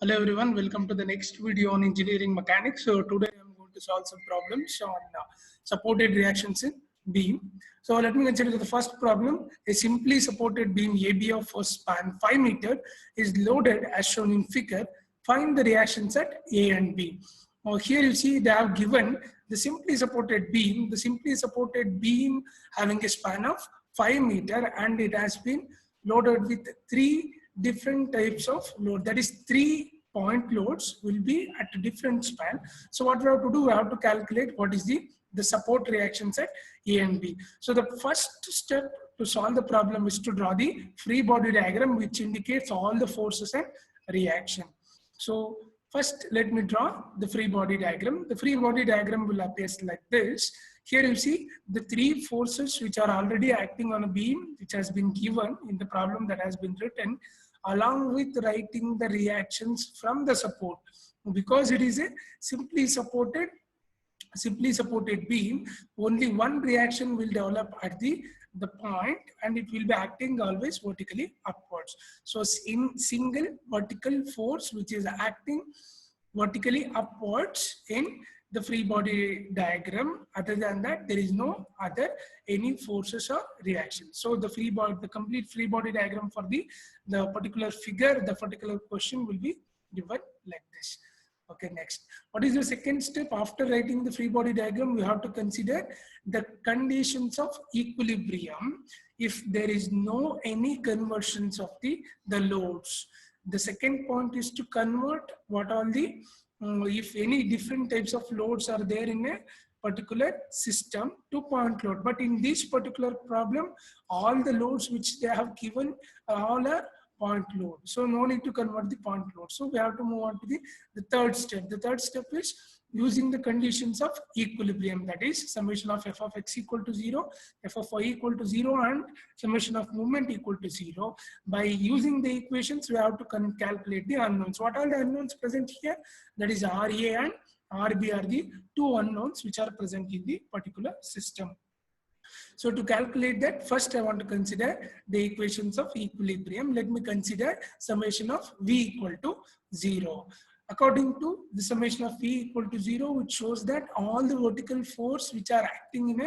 Hello everyone, welcome to the next video on engineering mechanics. So today I'm going to solve some problems on supported reactions in beam. So let me consider the first problem. A simply supported beam AB of a span 5 meter is loaded as shown in figure. Find the reactions at A and B. Now here you see they have given the simply supported beam. The simply supported beam having a span of 5 meter and it has been loaded with 3 different types of load, that is 3-point loads will be at a different span. So what we have to do, we have to calculate what is the support reactions at A and B. So the first step to solve the problem is to draw the free body diagram which indicates all the forces and reaction. So first let me draw the free body diagram. The free body diagram will appear like this. Here you see the 3 forces which are already acting on a beam which has been given in the problem that has been written, along with writing the reactions from the support. Because it is a simply supported beam, only one reaction will develop at the point and it will be acting always vertically upwards. So in single vertical force which is acting vertically upwards in the free body diagram. Other than that, there is no other any forces or reactions. So the complete free body diagram for the particular figure, the particular question will be given like this. Okay, next. What is the second step? After writing the free body diagram, we have to consider the conditions of equilibrium if there is no any conversions of the loads. The second point is to convert what all the if any different types of loads are there in a particular system to point load. But in this particular problem, all the loads which they have given all are point load. So no need to convert the point load. So we have to move on to the third step. The third step is using the conditions of equilibrium, that is summation of f of x equal to 0, f of y equal to 0 and summation of movement equal to 0. By using the equations, we have to calculate the unknowns. What are the unknowns present here? That is RA and RB are the 2 unknowns which are present in the particular system. So to calculate that, first I want to consider the equations of equilibrium. Let me consider summation of V equal to 0. According to the summation of V equal to 0, which shows that all the vertical force which are acting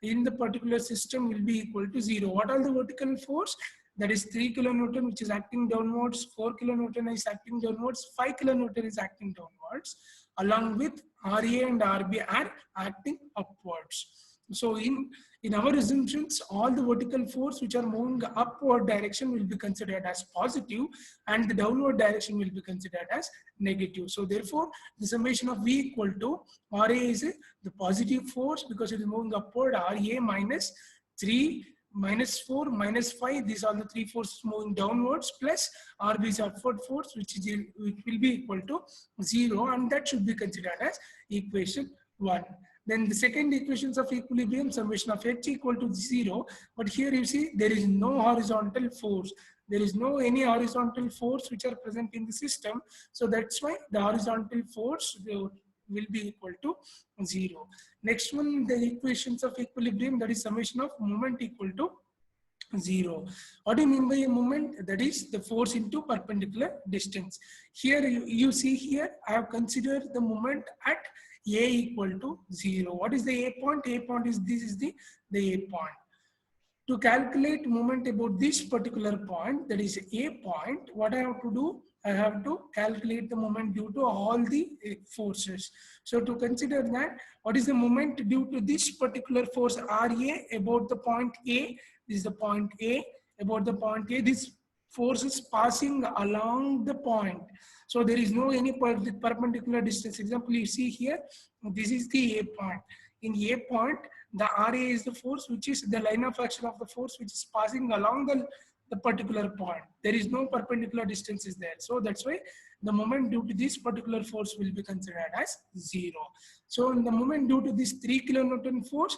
in the particular system will be equal to 0. What are the vertical force? That is 3 kilonewton which is acting downwards, 4 kilonewton is acting downwards, 5 kilonewton is acting downwards, along with RA and RB are acting upwards. So in our assumptions, all the vertical force which are moving upward direction will be considered as positive and the downward direction will be considered as negative. So therefore, the summation of V equal to RA is the positive force because it is moving upward, RA minus 3 minus 4 minus 5, these are the 3 forces moving downwards, plus RB is upward force which will be equal to 0, and that should be considered as equation 1. Then the second equations of equilibrium, summation of H equal to 0, but here you see there is no horizontal force. There is no any horizontal force which are present in the system. So that's why the horizontal force will be equal to 0. Next one, the equations of equilibrium, that is summation of moment equal to 0. What do you mean by a moment? That is the force into perpendicular distance. Here you see here I have considered the moment at A equal to 0. What is the A point? A point is this is the A point. To calculate moment about this particular point, that is A point, what I have to do? I have to calculate the moment due to all the forces. So to consider that, what is the moment due to this particular force RA about the point A? This is the point A. About the point A, this force is passing along the point. So there is no any perpendicular distance. Example, you see here, this is the A point. In A point, the RA is the force which is the line of action of the force which is passing along the particular point. There is no perpendicular distance is there. So that's why the moment due to this particular force will be considered as 0. So in the moment due to this 3 kilonewton force,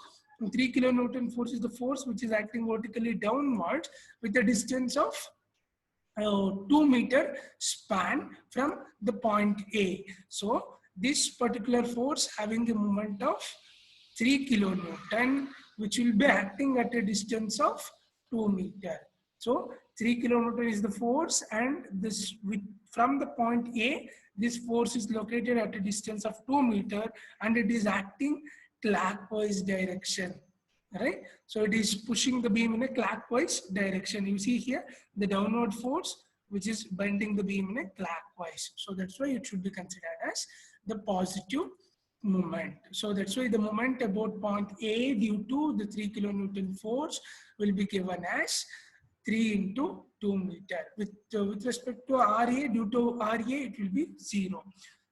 3 kilonewton force is the force which is acting vertically downwards with a distance of 2 meter span from the point A. So this particular force having a moment of 3 kilonewton which will be acting at a distance of 2 meter. So 3 kilonewton is the force and this with from the point A, this force is located at a distance of 2 meters and it is acting clockwise direction, right? So it is pushing the beam in a clockwise direction. You see here the downward force which is bending the beam in a clockwise. So that's why it should be considered as the positive moment. So that's why the moment about point A due to the 3 kilonewton force will be given as 3 into 2 meter. With respect to RA, due to RA, it will be 0.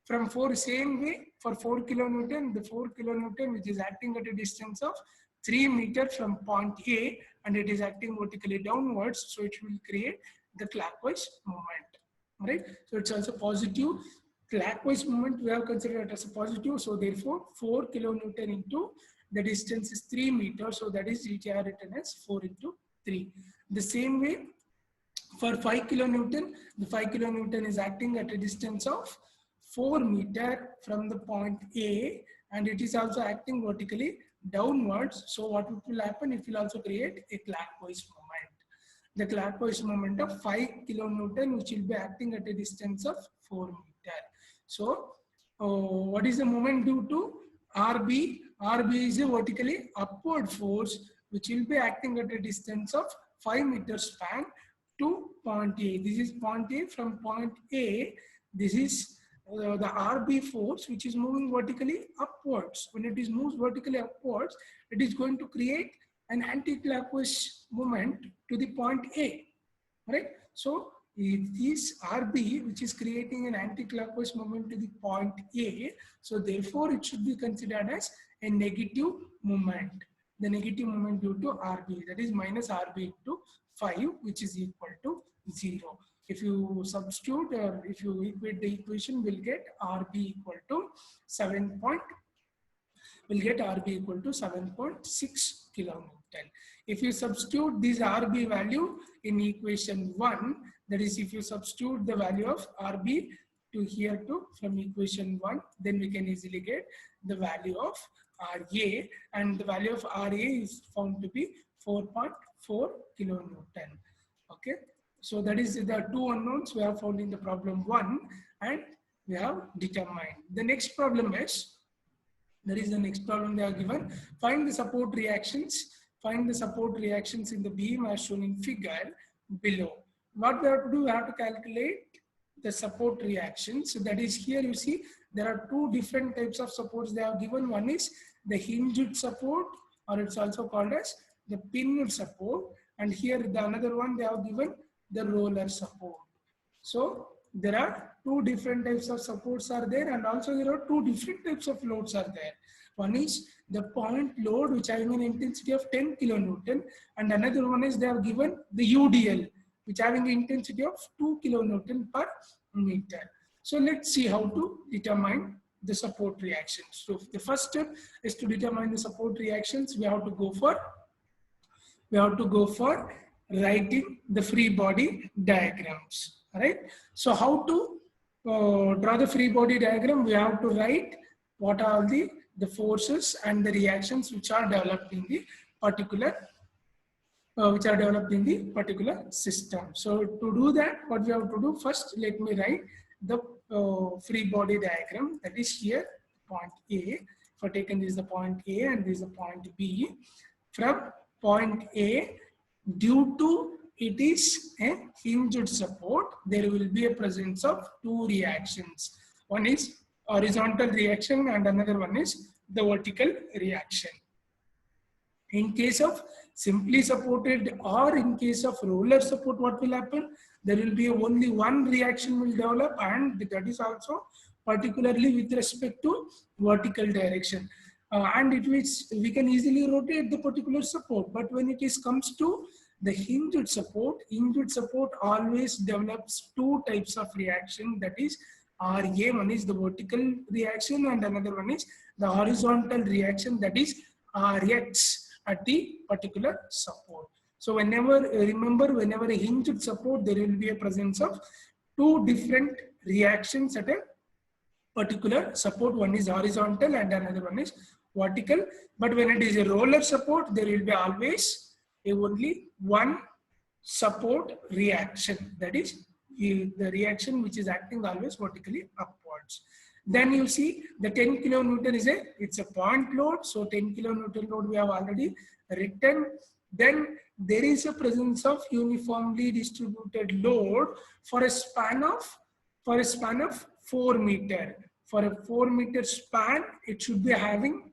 From 4, same way, for 4 kilonewton, the 4 kilonewton which is acting at a distance of 3 meters from point A and it is acting vertically downwards, so it will create the clockwise moment, right? So it's also positive. Clockwise moment we have considered it as a positive, so therefore 4 kilonewton into the distance is 3 meters, so that is we are written as 4 into 3. The same way for 5 kilonewton, the 5 kilonewton is acting at a distance of 4 meters from the point A and it is also acting vertically downwards. So what will happen? It will also create a clockwise moment. The clockwise moment of 5 kilonewton which will be acting at a distance of 4 meters. So what is the moment due to RB? RB is a vertically upward force which will be acting at a distance of 5 meters span to point A. This is point A. From point A, this is the RB force which is moving vertically upwards. When it is moves vertically upwards, it is going to create an anti-clockwise moment to the point A, right? So it is RB which is creating an anti-clockwise moment to the point A. So therefore it should be considered as a negative moment. The negative moment due to RB, that is minus RB into 5, which is equal to 0. If you substitute or if you equate the equation, we'll get RB equal to 7.6 kilonewton. If you substitute this RB value in equation 1, that is if you substitute the value of RB to here to from equation 1, then we can easily get the value of RA, and the value of RA is found to be 4.4 kilonewton. Okay. So that is the two unknowns we have found in the problem 1 and we have determined. The next problem is, that is the next problem they are given. Find the support reactions. Find the support reactions in the beam as shown in figure below. What we have to do, we have to calculate the support reactions. So that is here you see there are two different types of supports they have given. One is the hinged support, or it's also called as the pinned support. And here the another one they have given the roller support. So there are two different types of supports are there, and also there are two different types of loads are there. One is the point load which having an intensity of 10 kilonewton, and another one is they have given the UDL which having an intensity of 2 kilonewton per meter. So let's see how to determine the support reactions. So the first step is to determine the support reactions. We have to go for writing the free body diagrams, right? So how to draw the free body diagram? We have to write what are the forces and the reactions which are developed in the particular system. So to do that, what we have to do first, let me write the free body diagram. That is here point A. For taken this is the point A and this is the point B. From point A, due to it is a hinged support, there will be a presence of two reactions. One is horizontal reaction and another one is the vertical reaction. In case of simply supported or in case of roller support, what will happen? There will be only one reaction will develop, and that is also particularly with respect to vertical direction. And we can easily rotate the particular support. But when it comes to the hinged support always develops two types of reaction. That is RA, one is the vertical reaction and another one is the horizontal reaction, that is RX at the particular support. So whenever a hinged support, there will be a presence of two different reactions at a particular support. One is horizontal and another one is vertical. But when it is a roller support, there will be always only one support reaction, that is the reaction which is acting always vertically upwards. Then you see the 10 kilonewton is it's a point load. So 10 kilonewton load we have already written. Then there is a presence of uniformly distributed load for a span of 4 meter. For a 4 meter span, it should be having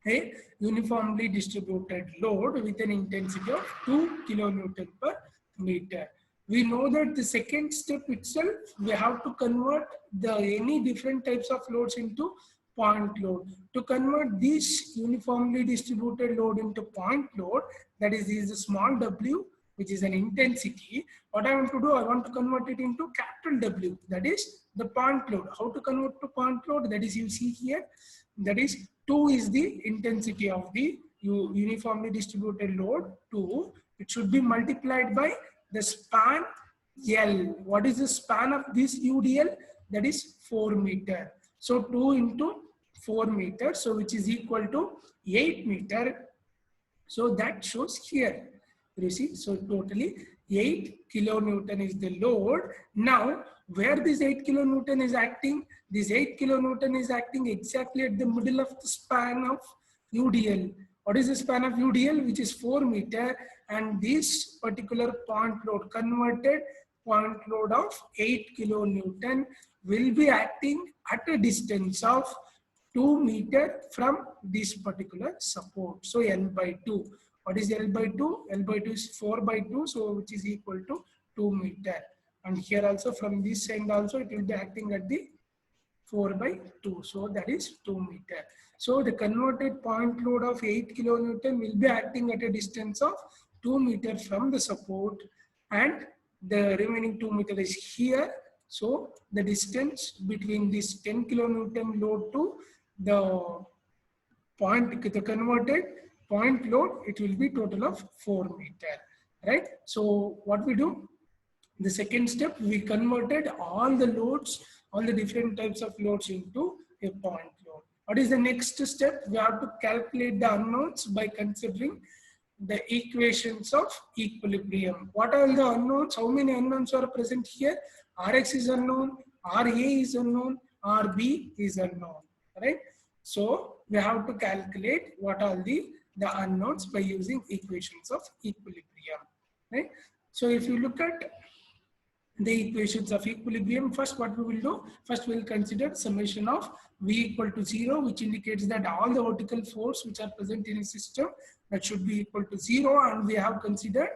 a uniformly distributed load with an intensity of 2 kilonewton per meter. We know that the second step itself, we have to convert any different types of loads into point load. To convert this uniformly distributed load into point load, that is a small w, which is an intensity. What I want to do, I want to convert it into capital W, that is the point load. How to convert to point load? That is, you see here, that is 2 is the intensity of the uniformly distributed load, 2. It should be multiplied by the span L. What is the span of this UDL? That is 4 meter. So 2 into 4 meters, so which is equal to 8 meter. So that shows here. You see, so totally 8 kilonewton is the load. Now, where this 8 kilonewton is acting? This 8 kilonewton is acting exactly at the middle of the span of UDL. What is the span of UDL? Which is 4 meter, and this particular point load, converted point load of 8 kilonewton, will be acting at a distance of 2 meter from this particular support. So L by 2. What is L by 2? L by 2 is 4 by 2, so which is equal to 2 meter. And here also from this end also it will be acting at the 4 by 2. So that is 2 meter. So the converted point load of 8 kilonewton will be acting at a distance of 2 meter from the support, and the remaining 2 meter is here. So the distance between this 10 kilonewton load to the converted point load, it will be total of 4 meter, right? So what we do, the second step, we converted all the loads, all the different types of loads into a point load. What is the next step? We have to calculate the unknowns by considering the equations of equilibrium. What are the unknowns? How many unknowns are present here? Rx is unknown, Ra is unknown, Rb is unknown, right? So we have to calculate what are the unknowns by using equations of equilibrium, right? So if you look at the equations of equilibrium, first what we will do, first we will consider summation of V equal to 0, which indicates that all the vertical force which are present in a system, that should be equal to 0, and we have considered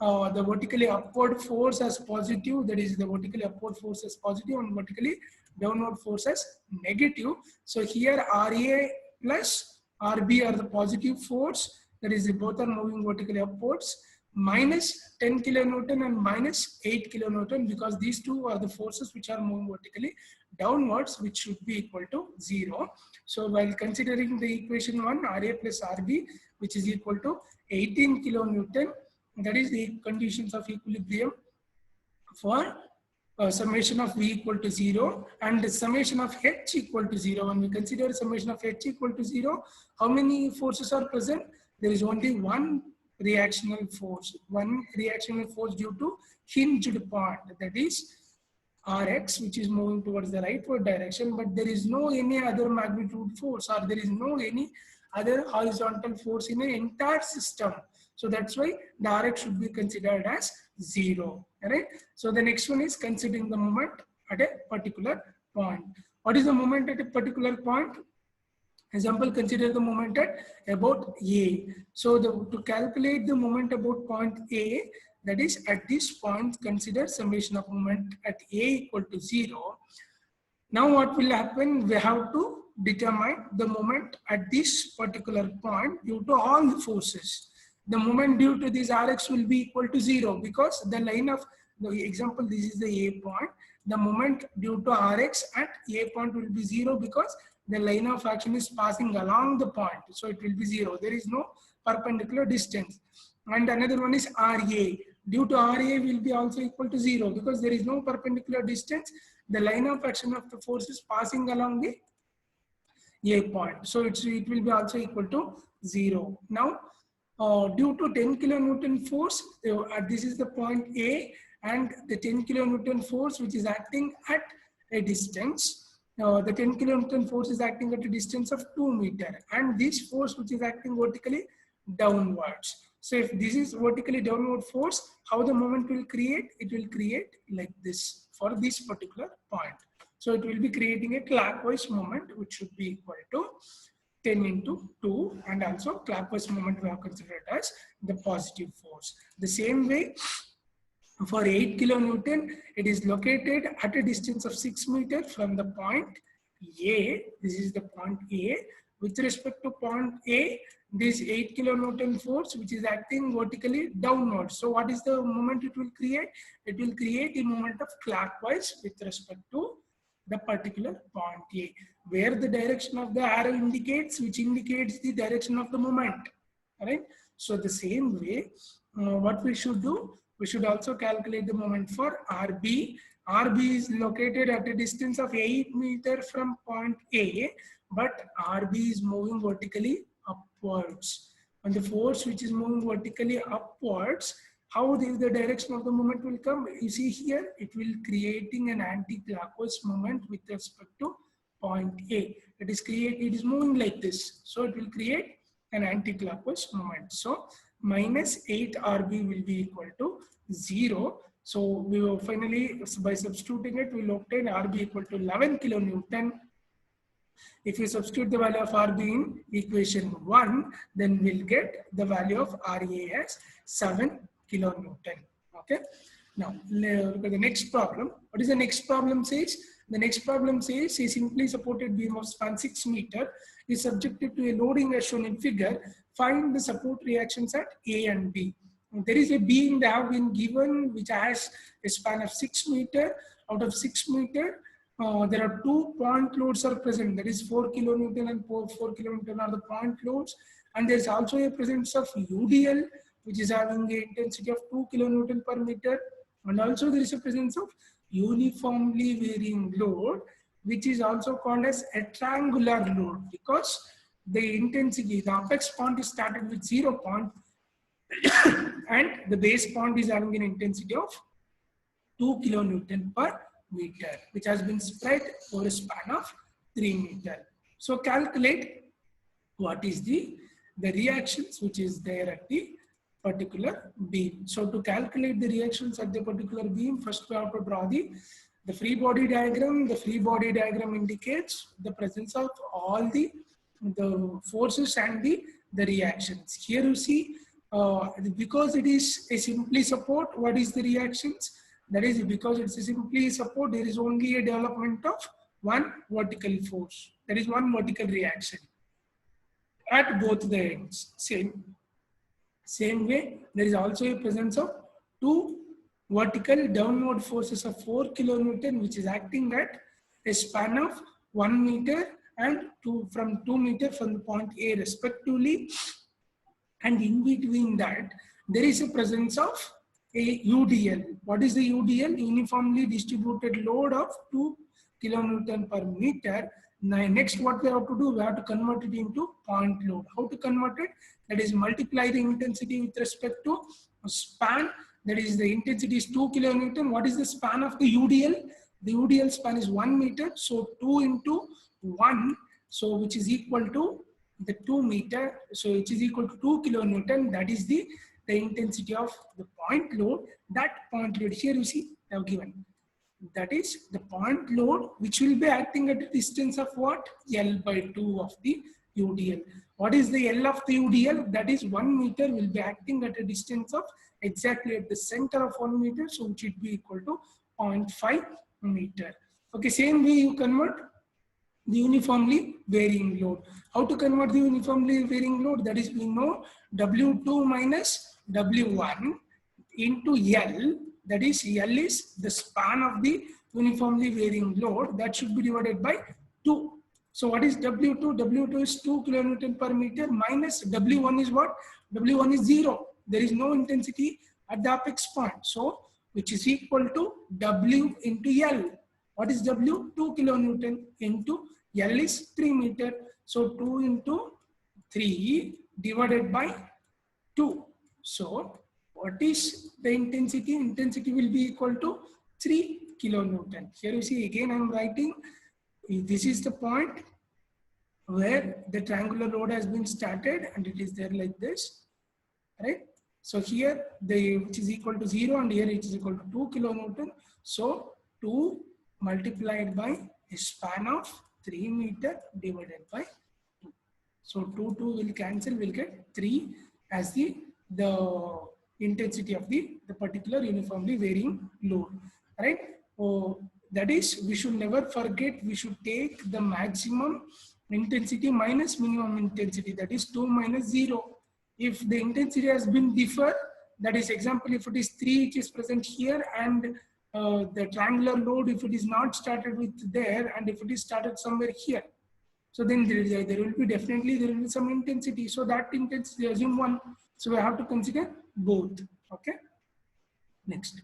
the vertically upward force as positive, that is the vertically upward force as positive and vertically downward force as negative. So here Ra plus Rb are the positive force, that is both are moving vertically upwards, minus 10 kilonewton and minus 8 kilonewton, because these two are the forces which are moving vertically downwards, which should be equal to 0. So while considering the equation 1, Ra plus Rb, which is equal to 18 kilonewton, that is the conditions of equilibrium for summation of V equal to 0, and the summation of H equal to 0. When we consider summation of H equal to 0, how many forces are present? There is only one reactional force due to hinged point, that is Rx, which is moving towards the rightward direction, but there is no any other magnitude force, or there is no any other horizontal force in an entire system. So that's why the Rx should be considered as 0. Right? So the next one is considering the moment at a particular point. What is the moment at a particular point? Example, consider the moment at about A. So to calculate the moment about point A, that is at this point, consider summation of moment at A equal to 0. Now what will happen? We have to determine the moment at this particular point due to all the forces. The moment due to this Rx will be equal to 0, because the line of the example, this is the A point. The moment due to Rx at A point will be 0, because the line of action is passing along the point. So it will be 0. There is no perpendicular distance. And another one is Ra. Due to Ra will be also equal to 0, because there is no perpendicular distance. The line of action of the force is passing along the A point. So it will be also equal to 0. Now, due to 10 kilonewton force, this is the point A, and the 10 kilonewton force which is acting at a distance. The 10 kilonewton force is acting at a distance of 2 meters, and this force which is acting vertically downwards. So if this is vertically downward force, how the moment will create? It will create like this for this particular point. So it will be creating a clockwise moment which should be equal to 10 into 2, and also clockwise moment we have considered as the positive force. The same way, for 8 kilonewton, it is located at a distance of 6 meters from the point A. This is the point A. With respect to point A, this 8 kilonewton force which is acting vertically downward. So what is the moment it will create? It will create a moment of clockwise with respect to the particular point A, where the direction of the arrow indicates, which indicates the direction of the moment. All right. So the same way, what we should do, we should also calculate the moment for RB. RB is located at a distance of 8 meters from point A, but RB is moving vertically upwards. And the force which is moving vertically upwards, how the direction of the moment will come? You see here, it will creating an anti-clockwise moment with respect to point A. It is moving like this. So it will create an anti-clockwise moment. So minus 8 RB will be equal to 0. So we will finally, by substituting it, we will obtain RB equal to 11 kilonewton. If you substitute the value of RB in equation 1, then we'll get the value of RA as 7 kilonewton. Okay. Now look at the next problem. What is the next problem says? The next problem says a simply supported beam of span 6 meters is subjected to a loading as shown in figure. Find the support reactions at A and B. There is a beam that have been given which has a span of 6 meters. Out of 6 meters, there are 2 point loads are present. That is 4 kilonewton and 4 kilonewton are the point loads. And there is also a presence of UDL, which is having the intensity of 2 kilonewton per meter. And also there is a presence of uniformly varying load, which is also called as a triangular load, because the intensity, the apex point is started with 0 point and the base point is having an intensity of 2 kilonewton per meter, which has been spread over a span of 3 meters. So calculate what is the reactions which is there at the particular beam. So to calculate the reactions at the particular beam, first we have to draw the free body diagram. The free body diagram indicates the presence of all the forces and the reactions. Here you see, because it is a simply support, what is the reactions? That is, because it's a simply support, there is only a development of one vertical force. That is one vertical reaction at both the ends. Same way, there is also a presence of 2 vertical downward forces of 4 kilonewton, which is acting at a span of 1 meter and from 2 meters from the point A respectively. And in between that, there is a presence of a UDL. What is the UDL? Uniformly distributed load of 2 kilonewton per meter. Now, next what we have to do, we have to convert it into point load. How to convert it? That is, multiply the intensity with respect to span. That is, the intensity is 2 kilonewton. What is the span of the UDL? The UDL span is 1 meter. So 2 into 1, so which is equal to the 2 meter. So which is equal to 2 kilonewton. That is the intensity of the point load. That point load here you see they have given. That is the point load which will be acting at a distance of what? L by 2 of the UDL. What is the L of the UDL? That is 1 meter will be acting at a distance of exactly at the center of 1 meter. So which would be equal to 0.5 meter. Okay, same way you convert the uniformly varying load. How to convert the uniformly varying load? That is, we know W2 minus W1 into L. That is, L is the span of the uniformly varying load. That should be divided by 2. So what is W2? W2 is 2 kilonewton per meter minus W1 is what? W1 is 0. There is no intensity at the apex point. So which is equal to W into L. What is W? 2 kilonewton into L is 3 meter. So 2 into 3 divided by 2. So What is the intensity? Intensity will be equal to 3 kilonewton. Here you see again I am writing, this is the point where the triangular load has been started and it is there like this, right? So here the which is equal to 0 and here it is equal to 2 kilonewton. So 2 multiplied by a span of 3 meter divided by 2. So 2 will cancel, we'll get 3 as the intensity of the particular uniformly varying load, right? Oh, that is, we should never forget, we should take the maximum intensity minus minimum intensity, that is 2 minus 0. If the intensity has been differ, that is example, if it is 3 which is present here and the triangular load, if it is not started with there and if it is started somewhere here, so then there will be definitely there will be some intensity. So that intensity assume 1. So we have to consider both. Okay. Next.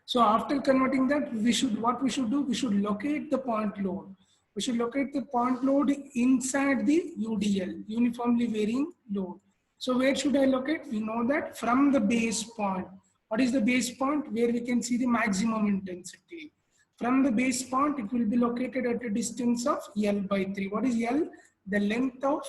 So after converting that, what we should do? We should locate the point load. We should locate the point load inside the UDL, uniformly varying load. So where should I locate? We know that from the base point. What is the base point? Where we can see the maximum intensity. From the base point, it will be located at a distance of L by 3. What is L? The length of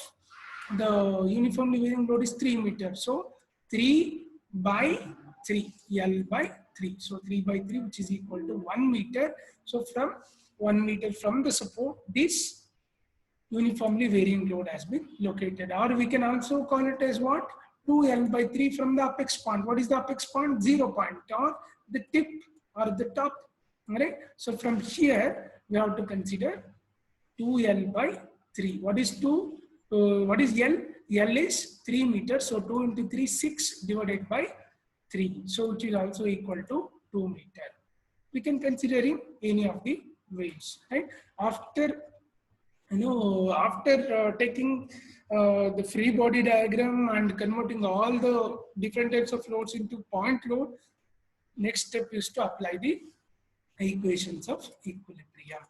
the uniformly varying load is 3 meters. So 3 by 3, L by 3. So 3 by 3, which is equal to 1 meter. So from 1 meter from the support, this uniformly varying load has been located. Or we can also call it as what? 2L by 3 from the apex point. What is the apex point? 0 point or the tip or the top. Right? So from here, we have to consider 2L by 3. What is 2? What is L? L is 3 meters. So 2 into 3, 6 divided by 3. So which is also equal to 2 meter. We can consider in any of the ways. Right? After taking the free body diagram and converting all the different types of loads into point load, next step is to apply the equations of equilibrium.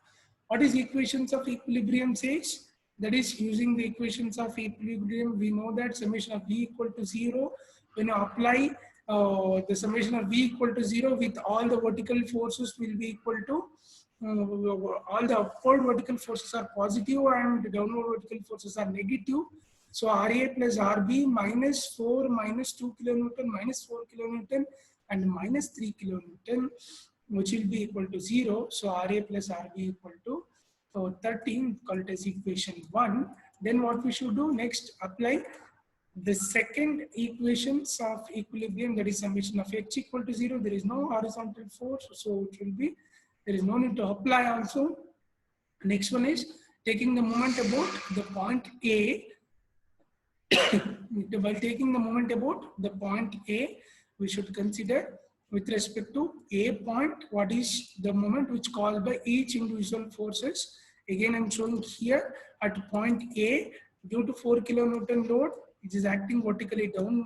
What is equations of equilibrium says? That is, using the equations of equilibrium, we know that summation of V equal to 0. When you apply the summation of V equal to 0 with all the vertical forces will be equal to all the upward vertical forces are positive and the downward vertical forces are negative. So RA plus RB minus 4 minus 2 kilonewton minus 4 kilonewton and minus 3 kilonewton, which will be equal to 0. So RA plus RB equal to 13, call it as equation 1. Then what we should do next, apply the second equations of equilibrium, that is summation of H equal to 0. There is no horizontal force, so it will be, there is no need to apply also. Next one is taking the moment about the point A. While taking the moment about the point A, we should consider with respect to A point, what is the moment which caused by each individual forces. Again, I'm showing here at point A, due to 4 kilonewton load, it is acting vertically down.